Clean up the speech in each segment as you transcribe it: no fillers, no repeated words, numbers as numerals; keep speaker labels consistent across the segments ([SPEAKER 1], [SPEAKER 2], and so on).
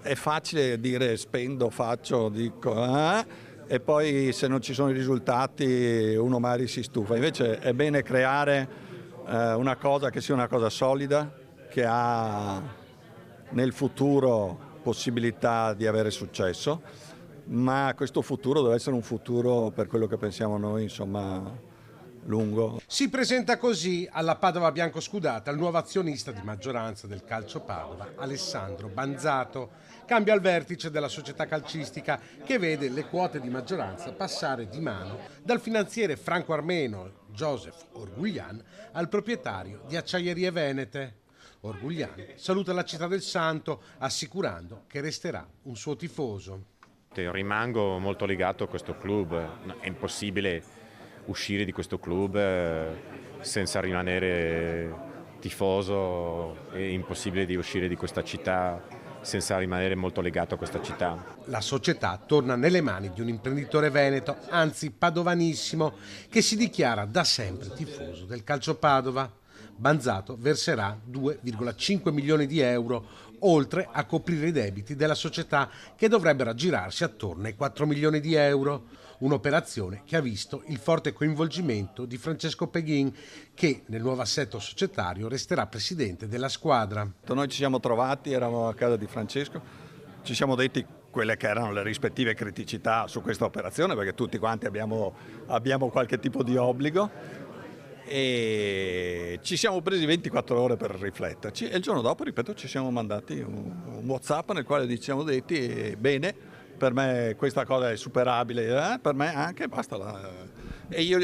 [SPEAKER 1] è facile dire spendo, faccio, dico, e poi se non ci sono i risultati uno magari si stufa. Invece è bene creare una cosa che sia una cosa solida, che ha nel futuro possibilità di avere successo, ma questo futuro deve essere un futuro, per quello che pensiamo noi, insomma, lungo.
[SPEAKER 2] Si presenta così alla Padova biancoscudata il nuovo azionista di maggioranza del Calcio Padova, Alessandro Banzato. Cambia il vertice della società calcistica che vede le quote di maggioranza passare di mano dal finanziere franco-armeno Joseph Orguglian al proprietario di Acciaierie Venete. Orguglian saluta la città del Santo assicurando che resterà un suo tifoso.
[SPEAKER 3] Rimango molto legato a questo club, è impossibile uscire di questo club senza rimanere tifoso, è impossibile di uscire di questa città senza rimanere molto legato a questa città.
[SPEAKER 2] La società torna nelle mani di un imprenditore veneto, anzi padovanissimo, che si dichiara da sempre tifoso del Calcio Padova. Banzato verserà 2,5 milioni di euro, oltre a coprire i debiti della società che dovrebbero aggirarsi attorno ai 4 milioni di euro. Un'operazione che ha visto il forte coinvolgimento di Francesco Peghin, che nel nuovo assetto societario resterà presidente della squadra.
[SPEAKER 1] Noi ci siamo trovati, eravamo a casa di Francesco, ci siamo detti quelle che erano le rispettive criticità su questa operazione, perché tutti quanti abbiamo qualche tipo di obbligo, e ci siamo presi 24 ore per rifletterci e il giorno dopo, ripeto, ci siamo mandati un WhatsApp nel quale ci siamo detti bene, per me questa cosa è superabile, per me anche, basta. E io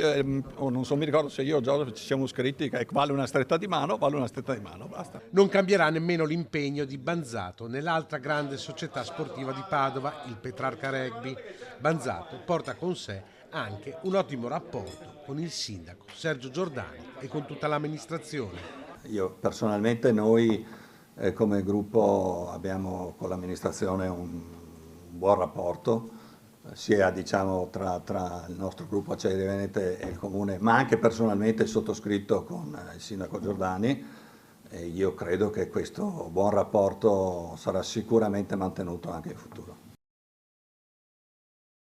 [SPEAKER 1] non so, mi ricordo se io o Joseph ci siamo scritti che vale una stretta di mano, basta.
[SPEAKER 2] Non cambierà nemmeno l'impegno di Banzato nell'altra grande società sportiva di Padova, il Petrarca Rugby. Banzato porta con sé anche un ottimo rapporto con il sindaco Sergio Giordani e con tutta l'amministrazione.
[SPEAKER 1] Io personalmente, noi come gruppo abbiamo con l'amministrazione un buon rapporto, sia diciamo tra il nostro gruppo Acciaierie Venete e il comune, ma anche personalmente sottoscritto con il sindaco Giordani, e io credo che questo buon rapporto sarà sicuramente mantenuto anche in futuro.